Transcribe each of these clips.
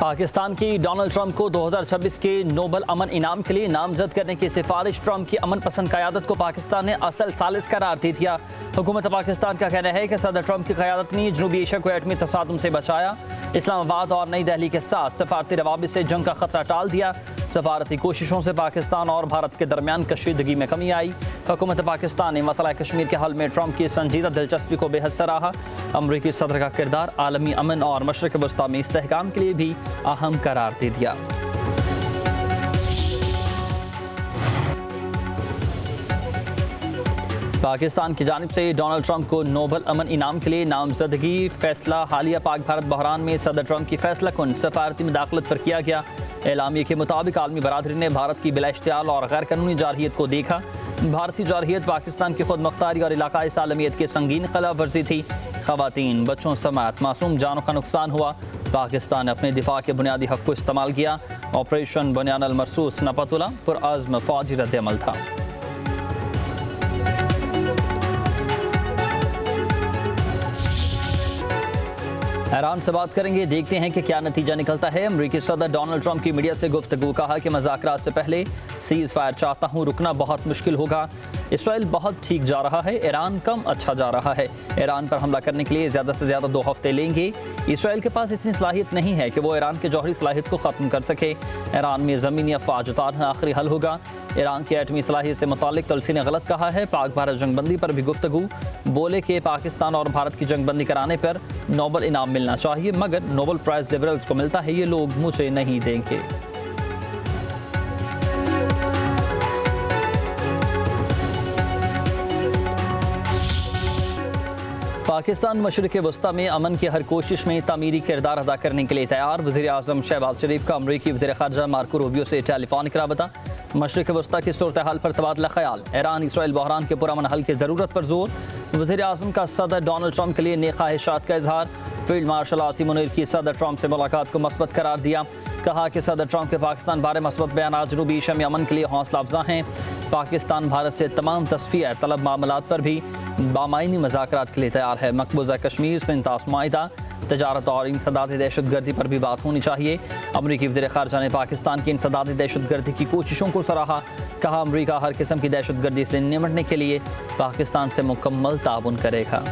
पाकिस्तान की Donald Trump को 2026 के नोबल अमन इनाम के लिए नामजद करने की सिफारिश। ट्रंप की अमन पसंद क़यादत को पाकिस्तान ने असल सालिस करार दे दिया। हुकूमत पाकिस्तान का कहना है कि सदर ट्रंप की क़यादत ने जनूबी एशिया को एटमी तसादुम से बचाया, इस्लामाबाद और नई दिल्ली के साथ सफारती रवाबित से जंग का खतरा टाल दिया। सफारती कोशिशों से पाकिस्तान और भारत के दरमियान कशीदगी में कमी आई। हुकूमत पाकिस्तान ने मसला कश्मीर के हल में ट्रंप की संजीदा दिलचस्पी को बेहद सराहा। अमरीकी सदर का किरदार आलमी अमन और मशरक़ वस्ता में इस्तेहकाम के लिए भी अहम करार दे दिया। पाकिस्तान की जानिब से डोनाल्ड ट्रंप को नोबल अमन इनाम के लिए नामजदगी फैसला। हालिया पाक भारत बहरान में सदर ट्रंप की फैसला कुन सफारती मुदाखलत पर किया गया। एलामिया के मुताबिक आलमी बरादरी ने भारत की बिलाइश्तियाल और गैर कानूनी जारहियत को देखा। भारतीय जारहियत पाकिस्तान की खुद मुख्तारी और इलाकाई सालमियत की संगीन खिलाफ वर्जी थी। खवातीन, बच्चों समेत मासूम जानों का नुकसान हुआ। पाकिस्तान ने अपने दिफा के बुनियादी हक को इस्तेमाल किया। ऑपरेशन बुनियान अल मरसूस नपतुला पुरअज़्म फौजी रद्द-ए-अमल था। ईरान से बात करेंगे, देखते हैं कि क्या नतीजा निकलता है। अमरीकी सदर डोनाल्ड ट्रंप की मीडिया से गुफ्तगू, कहा कि मज़ाकरात से पहले सीज़ फायर चाहता हूँ, रुकना बहुत मुश्किल होगा। इसराइल बहुत ठीक जा रहा है, ईरान कम अच्छा जा रहा है। ईरान पर हमला करने के लिए ज़्यादा से ज़्यादा 2 हफ्ते लेंगे। इसराइल के पास इतनी सलाहियत नहीं है कि वो ईरान के जौहरी सलाहियत को ख़त्म कर सके। ईरान में ज़मीनी अफवाज उतारना आखिरी हल होगा। ईरान की एटमी सलाहियत से मुतालिक तलसी ने गलत कहा है। पाक भारत जंगबंदी पर भी गुफ्तगू, बोले कि पाकिस्तान और भारत की जंगबंदी कराने पर नोबल इनाम मिलना चाहिए, मगर नोबल प्राइज़ लिबरल्स को मिलता है, ये लोग मुझे नहीं देंगे। पाकिस्तान मशरिक़ वस्ता में अमन की हर कोशिश में तामीरी किरदार अदा करने के लिए तैयार। वज़ीर आज़म शहबाज शरीफ का अमरीकी वज़ीर ख़ारजा मार्को रूबियो से टेलीफोनिक राबता। मशरिक़ वस्ता की सूरत हाल पर तबादला ख्याल। ईरान इसराइल बहरान के पुरअमन हल की ज़रूरत पर जोर। वज़ीर आज़म का सदर डोनाल्ड ट्रंप के लिए नेक ख्वाहिशात का इजहार। फील्ड मार्शल आसिम मुनीर की सदर ट्रंप से मुलाकात को मस्बत करार दिया। कहा कि सदर ट्रंप के पाकिस्तान बारे मस्बत बयान जनूबी एशिया में अमन के लिए हौसला अफजा हैं। पाकिस्तान भारत से तमाम तस्फिया तलब मामलात पर भी बामायनी मज़ाकरात के लिए तैयार है। मकबूजा कश्मीर से इंतास मुआहिदा, तजारत और इंसदादी दहशतगर्दी पर भी बात होनी चाहिए। अमरीकी वज़ीर ख़ारजा ने पाकिस्तान की इंसदादी दहशतगर्दी की कोशिशों को सराहा। कहा अमरीका हर किस्म की दहशतगर्दी से निपटने के लिए पाकिस्तान से मुकम्मल ताउन करेगा।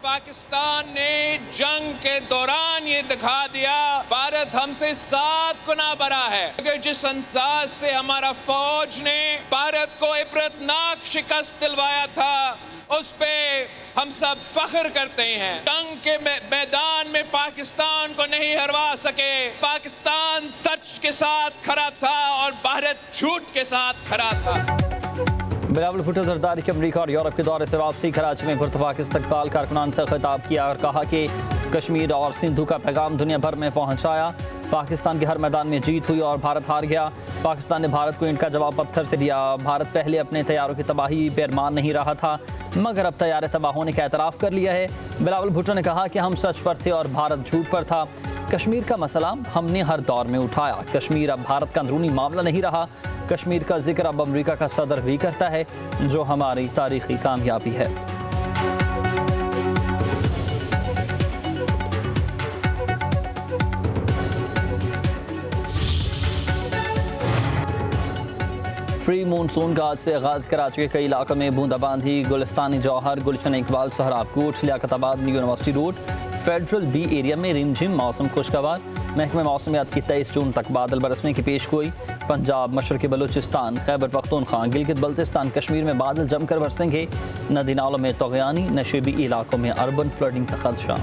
पाकिस्तान ने जंग के दौरान ये दिखा दिया भारत हमसे 7 गुना बड़ा है। अगर जिस अंदाज से हमारा फौज ने भारत को इबरतनाक शिकस्त दिलवाया था, उस पे हम सब फख्र करते हैं। जंग के मैदान में पाकिस्तान को नहीं हरवा सके। पाकिस्तान सच के साथ खड़ा था और भारत झूठ के साथ खड़ा था। बिलावल भुट्टो जरदारी के अमरीका और यूरोप के दौरे से वापसी। कराची में पुरतफाक इस्तकबाल, कारकुनान से खिताब किया और कहा कि कश्मीर और सिंधु का पैगाम दुनिया भर में पहुंचाया। पाकिस्तान के हर मैदान में जीत हुई और भारत हार गया। पाकिस्तान ने भारत को ईंट का जवाब पत्थर से दिया। भारत पहले अपने तैयारों की तबाही पर मान नहीं रहा था, मगर अब तैयार तबाह होने का एतराफ़ कर लिया है। बिलावल भुट्टो ने कहा कि हम सच पर थे और भारत झूठ पर था। कश्मीर का मसला हमने हर दौर में उठाया। कश्मीर अब भारत का अंदरूनी मामला नहीं रहा। कश्मीर का जिक्र अब अमरीका का सदर भी करता है, जो हमारी तारीखी कामयाबी है। प्री मानसून का आज से आगाज। कराची के कई इलाकों में बूंदाबांदी। Gulistani Jauhar, Gulshan Iqbal, Sohrab Goth, Liaquatabad, new university road, federal B area में रिमझिम मौसम खुशगवार। महकमे मौसमियात की 23 जून तक बादल बरसने की पेशगोई। पंजाब, मशरक़ी बलूचिस्तान, खैबर पख्तूनख्वा, गिलगित बल्तिस्तान, कश्मीर में बादल जमकर बरसेंगे। नदी नालों में तग़यानी, नशेबी इलाकों में अर्बन फ्लडिंग का खदशा।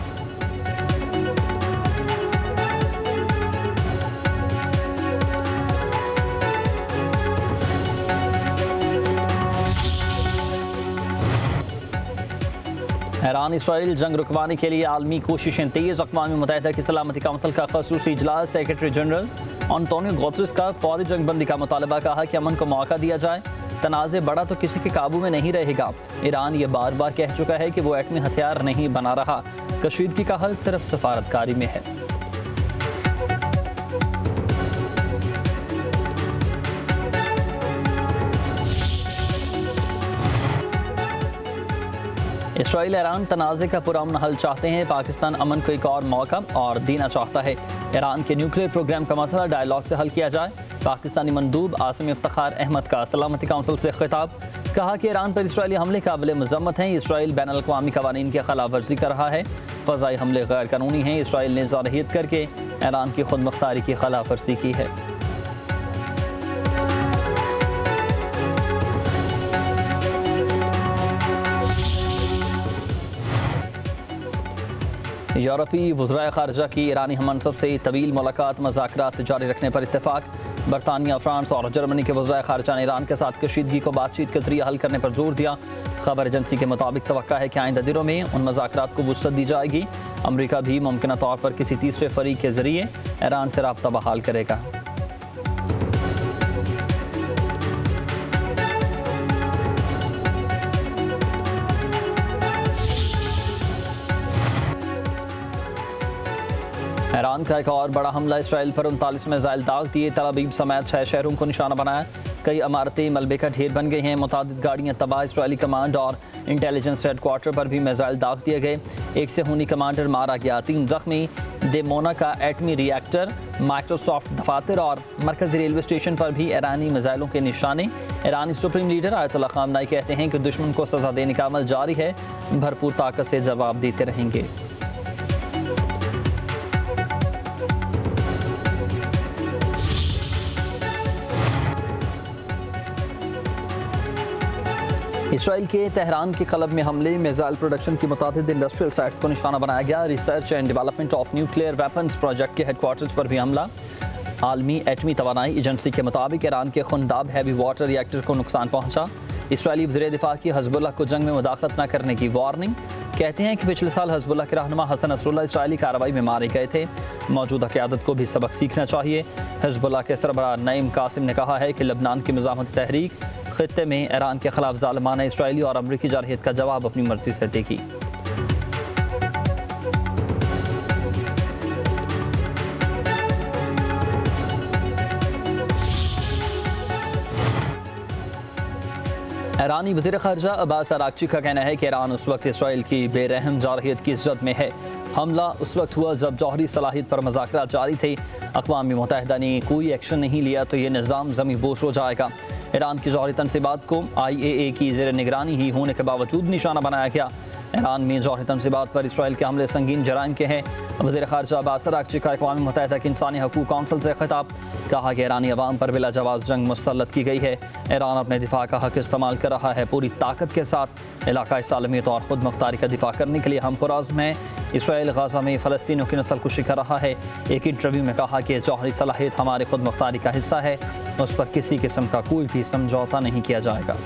ईरान इसराइल जंग रुकवाने के लिए आलमी कोशिशें तेज़। अक़वाम मुत्तहिदा की सलामती काउंसिल का ख़ुसूसी इजलास। सेक्रेटरी जनरल एंटोनियो गुतेरेस का फौरी जंगबंदी का मुतालबा। कहा कि अमन को मौका दिया जाए, तनाज़े बड़ा तो किसी के काबू में नहीं रहेगा। ईरान ये बार बार कह चुका है कि वो एटमी हथियार नहीं बना रहा। कशीदगी का हल सिर्फ सफारतकारी में है। इसराइल ईरान तनाज़े का पुरअमन हल चाहते हैं। पाकिस्तान अमन को एक और मौका और देना चाहता है। ईरान के न्यूक्लियर प्रोग्राम का मसला डायलॉग से हल किया जाए। पाकिस्तानी मंदूब आसिम इफ्तिखार अहमद का सलामती काउंसिल से खिताब। कहा कि ईरान पर इसराइली हमले काबिल मज़म्मत हैं। इसराइल बैन अल-अक़वामी क़वानीन की खिलाफ वर्जी कर रहा है। फ़ज़ाई हमले गैर कानूनी हैं। इसराइल ने ज़ारहियत करके ईरान की खुद मुख्तारी की खिलाफ वर्जी की है। यूरोपीय वज़राए ख़ारजा की ईरानी हमनसब से तवील मुलाकात मज़ाकरात जारी रखने पर इत्तेफाक। बरतानिया, फ्रांस और जर्मनी के वज़राए ख़ारजा ने ईरान के साथ कशीदगी को बातचीत के जरिए हल करने पर जोर दिया। खबर एजेंसी के मुताबिक तवक्का है कि आइंदा दिनों में उन मज़ाकरात को वुसअत दी जाएगी। अमरीका भी मुमकिन तौर पर किसी तीसरे फरीक के जरिए ईरान से राब्ता बहाल करेगा। ईरान का एक और बड़ा हमला। इसराइल पर 39 मिसाइल दाग दिए। तल अबीब समेत 6 शहरों को निशाना बनाया। कई इमारतें मलबे का ढेर बन गई हैं। मुतादिद गाड़ियां तबाह। इसराइली कमांड और इंटेलिजेंस हेडक्वार्टर पर भी मिसाइल दाग दिए गए। एक सेहूनी कमांडर मारा गया, 3 जख्मी। देमोना का एटमी रिएक्टर, माइक्रोसॉफ्ट दफातर और मरकजी रेलवे स्टेशन पर भी ईरानी मिसाइलों के निशाने। ईरानी सुप्रीम लीडर आयतुल्लाह ख़ामनेई कहते हैं कि दुश्मन को सजा देने का अमल जारी है। भरपूर ताकत से जवाब देते रहेंगे। इसराइल के तेहरान के कलब में हमले। मिसाइल प्रोडक्शन की मुताबिक इंडस्ट्रियल साइट्स को निशाना बनाया गया। Research and development of nuclear weapons project के हेडक्वार्टर्स पर भी हमला। आलमी एटमी तवानाई एजेंसी के मुताबिक ईरान के खुंदाब हैवी वाटर रिएक्टर को नुकसान पहुंचा। इसराइली वज़ीर दिफा की हिज़्बुल्लाह को जंग में मुदाखलत न करने की वार्निंग। कहते हैं कि पिछले साल हिज़्बुल्लाह के रहनुमा हसन नसरुल्लाह इसराइली कार्रवाई में मारे गए थे। मौजूदा क़यादत को भी सबक सीखना चाहिए। हिज़्बुल्लाह के सरबराह नईम कासिम ने कहा है कि लबनान की मज़ाहमती तहरीक खित्ते में ईरान के खिलाफ ज़ालिमाना इसराइली और अमरीकी जारहियत का जवाब अपनी मर्जी से देगी। ईरानी वज़ीर ख़ारजा अब्बास अराग़ची का कहना है कि ईरान उस वक्त इसराइल की बेरहम जारहियत की इज़्ज़त में है। हमला उस वक्त हुआ जब जौहरी सलाहियत पर मज़ाकरात जारी थे। अक़वाम मुत्तहिदा ने कोई एक्शन नहीं लिया तो ये निज़ाम ज़मी बोश हो जाएगा। ईरान की जौहरी तनसीबात को IAEA की ज़ेर निगरानी ही होने के बावजूद निशाना बनाया गया। ईरान में जौहरी तनसीबात पर इसराइल के हमले संगीन जराइम के हैं। वज़ीर ख़ारजा अब्बास अराग़ची का अक़वाम मुत्तहिदा की इंसानी हकूक़ काउंसिल से खिताब। कहा कि ईरानी अवाम पर बिला जवाज़ जंग मुसल्लत की गई है। ईरान अपने दिफा का हक़ इस्तेमाल कर रहा है। पूरी ताकत के साथ इलाक़ाई सालमियत और ख़ुद मुख्तारी का दिफा करने के लिए हम पुरअज़्म हैं। इसराइल गाज़ा में फ़लस्तीनियों की नस्ल कुशी कर रहा है। एक इंटरव्यू में कहा कि जौहरी सलाहियत हमारे खुद मुख्तारी का हिस्सा है। उस पर किसी किस्म का कोई भी समझौता नहीं किया जाएगा।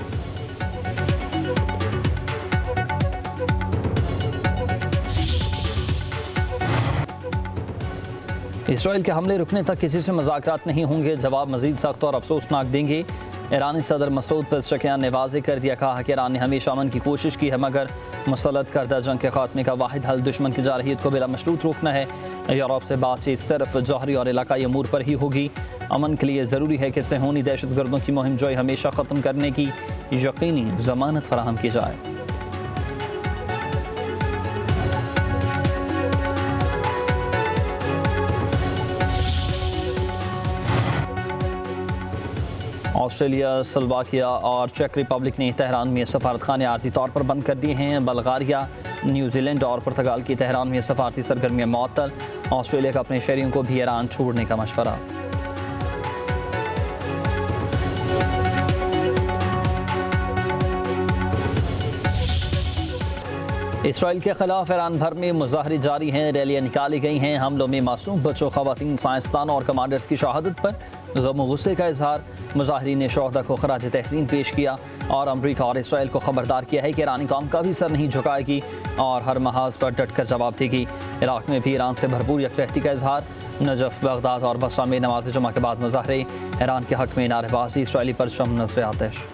इसराइल के हमले रुकने तक किसी से मुज़ाकरात नहीं होंगे। जवाब मज़ीद सख्त और अफसोसनाक देंगे। ईरानी सदर मसूद पेज़ेशकियान ने वाज़ेह कर दिया। कहा कि ईरान ने हमेशा अमन की कोशिश की है, मगर मुसल्लत करदा जंग के खात्मे का वाहिद हल दुश्मन की जारहियत को बिला मशरूत रोकना है। यूरोप से बातचीत सिर्फ जौहरी और इलाकाई अमूर पर ही होगी। अमन के लिए ज़रूरी है कि सेहूनी दहशतगर्दों की मुहिम जोई हमेशा ख़त्म करने की यकीनी ज़मानत फराहम की जाए। ऑस्ट्रेलिया, स्लोवाकिया और चेक रिपब्लिक ने तेहरान में सफारतखाने आर्जी तौर पर बंद कर दिए हैं। बल्गारिया, न्यूजीलैंड और पुर्तगाल की तेहरान में सफारती सरगर्मियाँ मुअत्तल। ऑस्ट्रेलिया का अपने शहरियों को भी ईरान छोड़ने का मशवरा। इसराइल के खिलाफ ईरान भर में मुजाहरे जारी हैं। रैलियाँ निकाली गई हैं। हमलों में मासूम बच्चों, ख़वातीन, साइंसदान और कमांडर्स की शहादत पर गम और गुस्से का इजहार। मुजाहिरीन ने शोहदा को खराज तहसीन पेश किया और अमरीका और इसराइल को खबरदार किया है कि ईरानी कौम का भी सर नहीं झुकाएगी और हर महाज पर डट कर जवाब देगी। इराक में भी ईरान से भरपूर यकजहती का इजहार। नजफ, बगदाद और बसरा में नमाज जुमा के बाद मुजाहरे। ईरान के हक में नारेबाजी, इसराइली परचम नजर आतिश।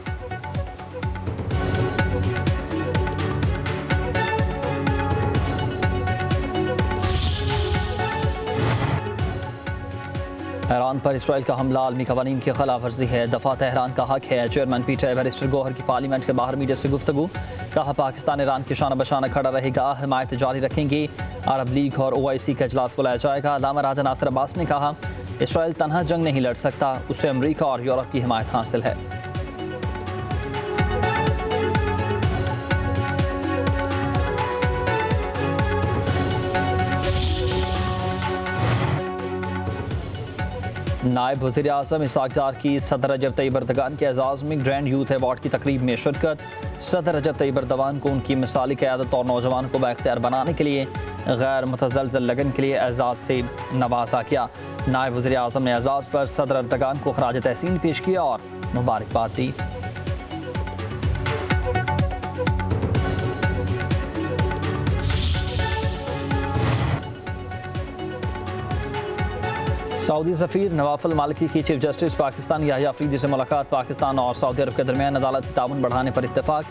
ईरान पर इसराइल का हमला आलमी कवानीन की खिलाफ वर्जी है, दफा तेहरान का हक है। चेयरमैन पीटीआई बैरिस्टर गौहर की पार्लियामेंट के बाहर मीडिया से गुफ्तगू, कहा पाकिस्तान ईरान के शाना बशाना खड़ा रहेगा, हिमायत जारी रखेंगे। अरब लीग और OIC का इजलास बुलाया जाएगा। अल्लामा राजा नासिर अब्बास ने कहा इसराइल तन्हा जंग नहीं लड़ सकता, उसे अमरीका और यूरोप की हिमायत हासिल है। नायब वज़ीर आज़म इसहाक़ डार की सदर रजब तैयब एर्दोगान के एजाज़ में ग्रैंड यूथ अवार्ड की तकरीब में शिरकत। सदर रजब तैयब एर्दोगान को उनकी मिसाली क़यादत और नौजवान को बाइख्तियार बनाने के लिए गैर मुतज़लज़ल लगन के लिए एजाज़ से नवाजा किया। नायब वज़ीर आज़म ने एजाज़ पर सदर एर्दोगान को खराज तहसीन पेश किया और मुबारकबाद दी। सऊदी सफ़ीर नवाफल मालिकी की चीफ जस्टिस पाकिस्तान याहिया अफरीदी से मुलाकात। पाकिस्तान और सऊदी अरब के दरमियान अदालती ताउन बढ़ाने पर इत्तेफाक।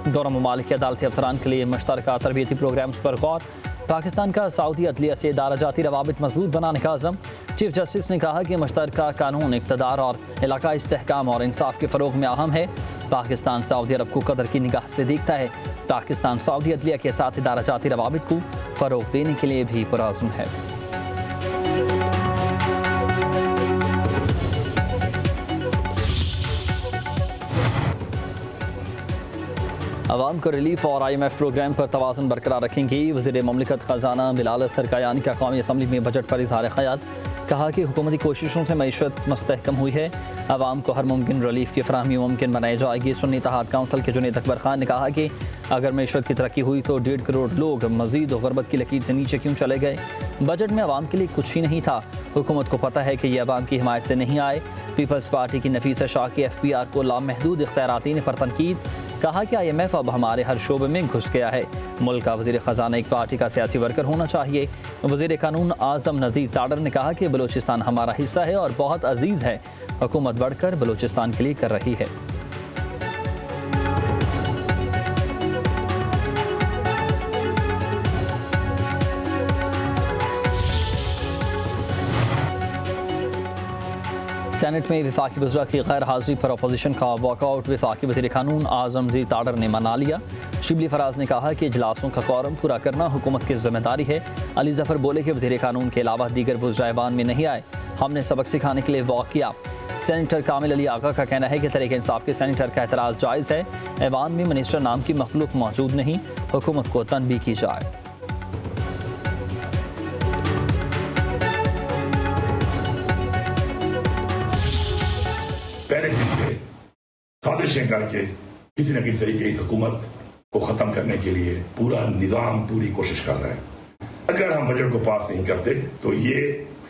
दोनों ममालिक के अदालती अफसरान के लिए मुश्तरका तरबियती प्रोग्राम्स पर गौर। पाकिस्तान का सऊदी अदलिया से दाराजाती रवाबित मजबूत बनाने का अज़म। चीफ जस्टिस ने कहा कि मुश्तरका कानून इक़्तिदार और इलाकाई इस्तेहकाम और इंसाफ के फ़रोग़ में अहम है। पाकिस्तान सऊदी अरब को कदर की निगाह से देखता है। पाकिस्तान सऊदी अदलिया के साथ दाराजाती रवाबित को फ़रोग़ देने के लिए भी पुरअज़्म है। अवाम को रिलीफ और IMF प्रोग्राम पर तवाज़ुन बरकरार रखेंगी। वज़ीर ममलिकत ख़जाना बिलाल सरकायानी का कौमी असम्बली में बजट पर इज़हार ख़याल, कहा कि हुकूमती कोशिशों से मईशत मुस्तहकम हुई है। अवाम को हर मुमकिन रिलीफ की फराहमी मुमकिन बनाई जाएगी। सुन्नी इत्तेहाद काउंसिल के जुनैद अकबर खान ने कहा कि अगर मईशत की तरक्की हुई तो 1.5 करोड़ लोग मज़ीद गुरबत की लकीर से नीचे क्यों चले गए। बजट में अवाम के लिए कुछ ही नहीं था। हुकूमत को पता है कि ये अवाम की हिमायत से नहीं आए। पीपल्स पार्टी की नफीसा शाह की FPR को लामहदूद इख्तियारात देने पर तनकीद, कहा कि IMF अब हमारे हर शोबे में घुस गया है। मुल्क का वज़ीर ख़जाना एक पार्टी का सियासी वर्कर होना चाहिए। वज़ीर कानून आज़म नज़ीर ताडर ने कहा कि बलूचिस्तान हमारा हिस्सा है और बहुत अजीज़ है। हुकूमत बढ़कर बलूचिस्तान के लिए कर रही है। सेनेट में वफाकी वज़रा की गैर हाज़िरी पर अपोजिशन का वॉकआउट। वफाकी वज़ीर कानून आज़म नज़ीर ताडर ने मना लिया। शिबली फराज ने कहा कि इजलासों का कौरम पूरा करना हुकूमत की जिम्मेदारी है। अली ज़फ़र बोले कि वज़ीर कानून के अलावा दीगर वज़रा ऐवान में नहीं आए, हमने सबक सिखाने के लिए वॉक किया। सेनेटर कामिल अली आगा का कहना है कि तहरीक इंसाफ के सेनेटर का एतराज़ जायज़ है। ऐवान में मिनिस्टर नाम की मखलूक मौजूद नहीं, हुकूमत को तनबीह की जाए। पहले दिन से साजिशें करके किसी न किसी तरीके इस हुकूमत को खत्म करने के लिए पूरा निजाम पूरी कोशिश कर रहा है। अगर हम बजट को पास नहीं करते तो ये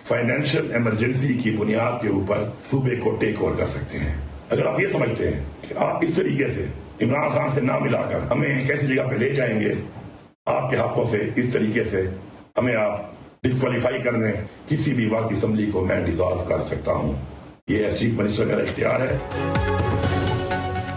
फाइनेंशियल इमरजेंसी की बुनियाद के ऊपर सूबे को टेक ओवर कर सकते हैं। अगर आप ये समझते हैं कि आप इस तरीके से इमरान खान से ना मिलाकर हमें एक ऐसी जगह पे ले जाएंगे, आपके हाथों से इस तरीके से हमें आप डिस्क्वालीफाई करने, किसी भी वक्त असम्बली को मैं डिसॉल्व कर सकता हूँ। ये चीफ मिनिस्टर का इख्तियार है।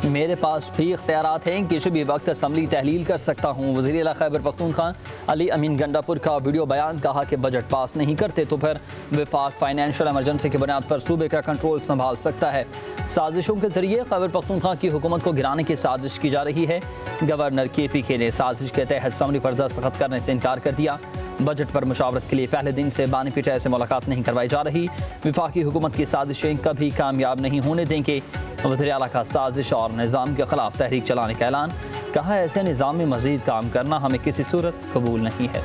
मेरे पास भी इख्तियारात हैं, किसी भी वक्त असम्बली तहलील कर सकता हूँ। वज़ीर आला खैबर पख्तूनख्वा अली अमीन गंडापुर का वीडियो बयान, कहा कि बजट पास नहीं करते तो फिर वफाक फाइनेंशियल इमरजेंसी की बुनियाद पर सूबे का कंट्रोल संभाल सकता है। साजिशों के जरिए खैबर पख्तूनख्वा की हुकूमत को गिराने की साजिश की जा रही है। गवर्नर KPK ने साजिश के तहत असम्बली पर दस्तखत करने से इनकार कर दिया। बजट पर मुशावरत के लिए पहले दिन से बानी पीटीआई से मुलाकात नहीं करवाई जा रही। वफाकी हुकूमत की साजिशें कभी कामयाब नहीं होने देंगे। वज़ीर आला का साजिश और निज़ाम के खिलाफ तहरीक चलाने का ऐलान, कहा ऐसे निज़ाम में मज़ीद काम करना हमें किसी सूरत कबूल नहीं है।